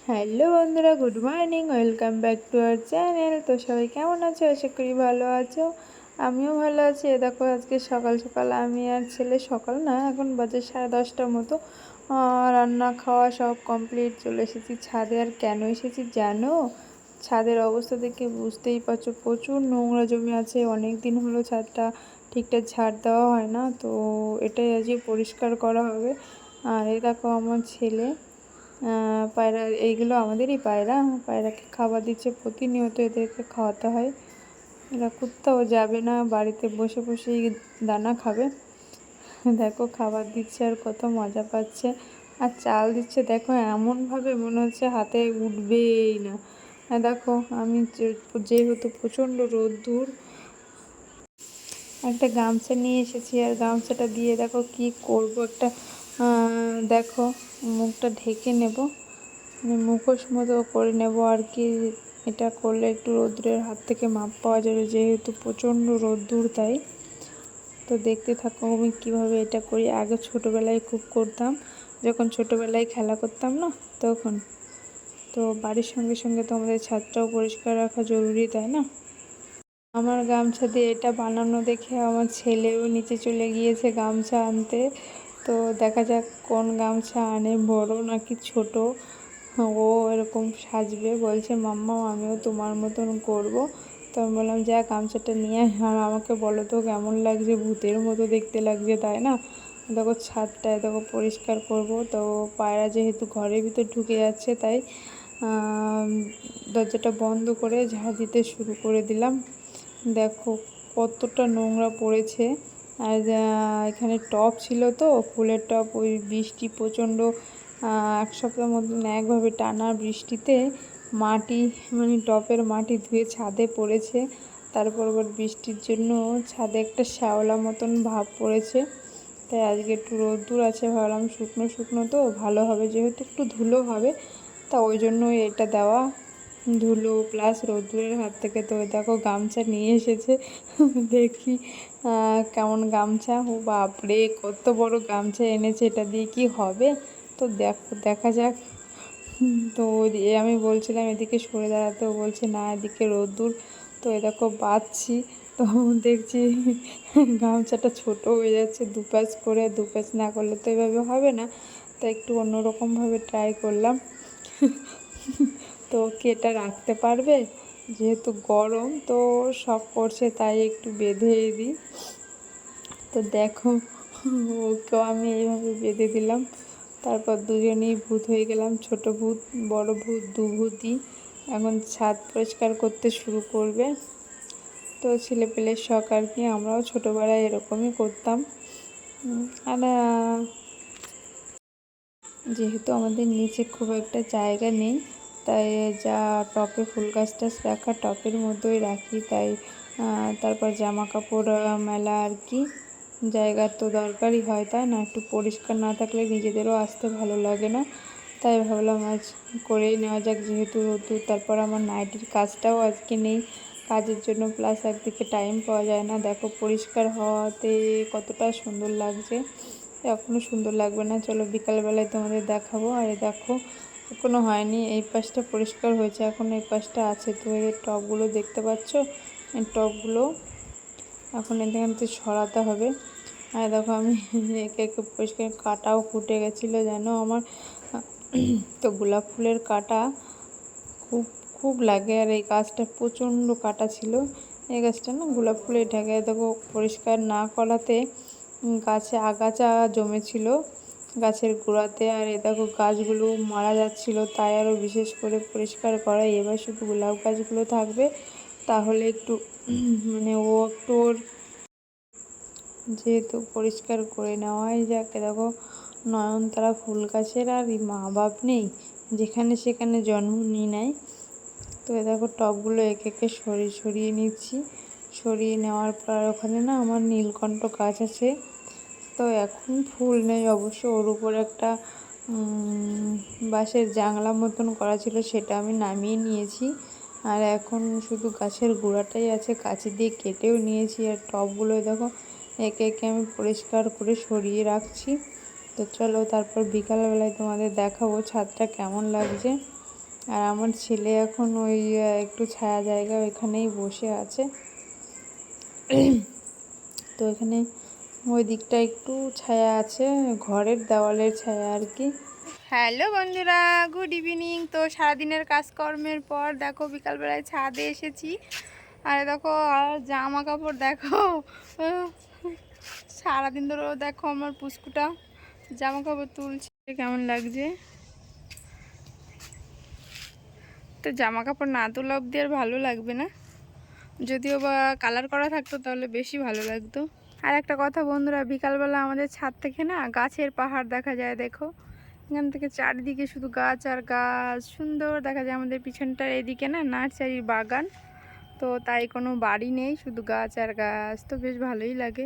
Hello বন্ধুরা, good morning, welcome back to our channel. তো সবাই কেমন আছো? আশা করি ভালো আছো। আমিও ভালো আছি। দেখো আজকে সকাল সকাল আমি আর ছেলে, সকাল না এখন বাজে 10:30টার মতো, রান্না খাওয়া সব কমপ্লিট, চলে এসেছি ছাদে। আর কেন এসেছি জানো? ছাদের অবস্থা দেখে বুঝতেই পারছো, প্রচুর নোংরা জমে আছে। অনেক দিন হলো ছাদটা ঠিকঠাক ঝাড় দেওয়া হয় না, তো এটাই আজকে পরিষ্কার করা হবে। আর এই দেখো আমার ছেলে, পায়রা, এইগুলো আমাদেরই পায়রা। পায়রাকে খাবার দিচ্ছে প্রতিনিয়ত, এদেরকে খাওয়াতে হয়। এরা কোথাও যাবে না, বাড়িতে বসে বসেই দানা খাবে। দেখো খাবার দিচ্ছে আর কত মজা পাচ্ছে। আর চাল দিচ্ছে দেখো এমনভাবে মনে হচ্ছে হাতে উঠবেই না। আর দেখো আমি যেহেতু প্রচণ্ড রোদ্দুর, একটা গামছা নিয়ে এসেছি। আর গামছাটা দিয়ে দেখো কি করব, একটা দেখো মুখটা ঢেকে নেব, মুখোশ মতো করে নেব আর কি। এটা করলে একটু রোদ্রের হাত থেকে মাপ পাওয়া যাবে, যেহেতু প্রচণ্ড রোদ্দুর তাই। তো দেখতে থাকো আমি কীভাবে এটা করি। আগে ছোটোবেলায় খুব করতাম, যখন ছোটোবেলায় খেলা করতাম না তখন। তো বাড়ির সঙ্গে সঙ্গে তো আমাদের ছাদটাও পরিষ্কার রাখা জরুরি, তাই না? আমার গামছা দিয়ে এটা বানানো দেখে আমার ছেলেও নিচে চলে গিয়েছে গামছা আনতে। তো দেখা যাক কোন গামছা আনে, বড় নাকি ছোট। ও এরকম সাজবে, বলছে মাম্মা আমিও তোমার মতন করব। তো আমি বললাম যা গামছাটা নিয়ে আয়, আর আমাকে বলো তো কেমন লাগছে, ভূতের মতো দেখতে লাগছে তাই না? দেখো ছাদটায় দেখো পরিষ্কার করব। তো পায়রা যেহেতু ঘরের ভিতর ঢুকে যাচ্ছে, তাই দরজাটা বন্ধ করে ঝাড় দিতে শুরু করে দিলাম। দেখো কতটা নোংরা পড়েছে। আর এখানে টব ছিল, তো ফুলের টব, ওই বৃষ্টি প্রচণ্ড, এক সপ্তাহের মতন একভাবে টানা বৃষ্টিতে মাটি, মানে টবের মাটি ধুয়ে ছাদে পড়েছে। তারপর আবার বৃষ্টির জন্য ছাদে একটা শ্যাওলা মতন ভাব পড়েছে। তাই আজকে একটু রোদ্দুর আছে, ভাবলাম শুকনো শুকনো তো ভালো হবে, যেহেতু একটু ধুলো হবে, তা ওই জন্যই এটা দেওয়া। ধুলো প্লাস রোদ্দুরের হাত থেকে। তো দেখো গামছা নিয়ে এসেছে, দেখি কেমন গামছা। ও বাপরে কত বড় গামছা এনেছে, এটা দিয়ে কি হবে? তো দেখো দেখা যাক। তো আমি বলছিলাম এদিকে সরে দাঁড়াতে, ও বলছে না এদিকে রোদ্দুর। তো এ দেখো বাঁধছি, তো দেখছি গামছাটা ছোট হয়ে যাচ্ছে, দুপাশ করে। দুপাশ না করলে তো এভাবে হবে না, তো একটু অন্যরকমভাবে ট্রাই করলাম। তো কি এটা রাখতে পারবে? যেহেতু গরম তো শখ করছে, তাই একটু বেঁধে দিই। তো দেখো ওকেও আমি এইভাবে বেঁধে দিলাম। তারপর দুজনেই ভূত হয়ে গেলাম, ছোট ভূত বড় ভূত, দু ভূতই। এখন ছাদ পরিষ্কার করতে শুরু করবে। তো ছেলেপেলের শখ আর কি, আমরাও ছোটোবেলায় এরকমই করতাম। আর যেহেতু আমাদের নিচে খুব একটা জায়গা নেই, তাই যা টপে ফুল গাছ টাছ রাখা টপের মধ্যেই রাখি। তাই তারপর জামা কাপড় মেলা আর কি, জায়গার তো দরকারই হয় তাই না? একটু পরিষ্কার না থাকলে নিজেদেরও আসতে ভালো লাগে না। তাই ভাবলাম আজ করেই নেওয়া যাক, যেহেতু রোদ্দুর। তারপর আমার নাইটির কাজটাও আজকে নেই কাজের জন্য, প্লাস একদিকে টাইম পাওয়া যায় না। দেখো পরিষ্কার হওয়াতে কতটা সুন্দর লাগছে। এখনও সুন্দর লাগবে না, চলো বিকালবেলায় তোমাদের দেখাবো। আর দেখো এখনও হয়নি, এই পাশটা পরিষ্কার হয়েছে, এখন এই পাশটা আছে। তো এই টবগুলো দেখতে পাচ্ছ, এই টবগুলো এখন এখান থেকে সরাতে হবে। আর দেখো আমি একে একে পরিষ্কার, কাটাও ফুটে গেছিলো জানো আমার। তো গোলাপ ফুলের কাটা খুব খুব লাগে, আর এই গাছটা প্রচণ্ড কাটা ছিল। এই গাছটা না গোলাপ ফুলে ঢেকে, দেখো পরিষ্কার না করাতে গাছে আগাছা জমেছিল গাছের গোড়াতে। আর এ দেখো গাছগুলো মারা যাচ্ছিলো, তাই আরও বিশেষ করে পরিষ্কার করা। এবার শুধু গোলাপ গাছগুলো থাকবে, তাহলে একটু মানে ও একটু ওর, যেহেতু পরিষ্কার করে নেওয়াই যাক। দেখো নয়নতারা ফুল গাছের আর মা বাপ নেই, যেখানে সেখানে জন্ম নিয়ে নেয়। তো দেখো টবগুলো একে একে সরিয়ে নিচ্ছি। সরিয়ে নেওয়ার পর ওখানে না আমার নীলকণ্ঠ গাছ আছে, তো এখন ফুল নেই অবশ্য। ওর উপর একটা বাঁশের জাংলা মতন করা ছিল, সেটা আমি নামিয়ে নিয়েছি। আর এখন শুধু গাছের গোড়াটাই আছে, কাঁচি দিয়ে কেটেও নিয়েছি। আর টবগুলো দেখো একে একে আমি পরিষ্কার করে সরিয়ে রাখছি। তো চলো তারপর বিকালবেলায় তোমাদের দেখাবো ছাদটা কেমন লাগছে। আর আমার ছেলে এখন ওই একটু ছায়া জায়গা ওইখানেই বসে আছে। তো এখানে ওই দিকটা একটু ছায়া আছে, ঘরের দেওয়ালের ছায়া আর কি। হ্যালো বন্ধুরা, গুড ইভিনিং। তো সারাদিনের কাজকর্মের পর দেখো বিকালবেলায় ছাদে এসেছি। আর দেখো আর জামা কাপড় দেখো, সারাদিন ধরেও দেখো আমার পুস্কুটা জামা কাপড় তুলছে। কেমন লাগছে? তো জামা কাপড় না তোলা অবধি আর ভালো লাগবে না, যদিও বা কালার করা থাকতো তাহলে বেশি ভালো লাগতো। আর একটা কথা বন্ধুরা, বিকালবেলা আমাদের ছাদ থেকে না গাছের পাহাড় দেখা যায়। দেখো এখান থেকে চারিদিকে শুধু গাছ আর গাছ, সুন্দর দেখা যায়। আমাদের পিছনটার এদিকে না নার্সারির বাগান, তো তাই কোনো বাড়ি নেই, শুধু গাছ আর গাছ, তো বেশ ভালোই লাগে।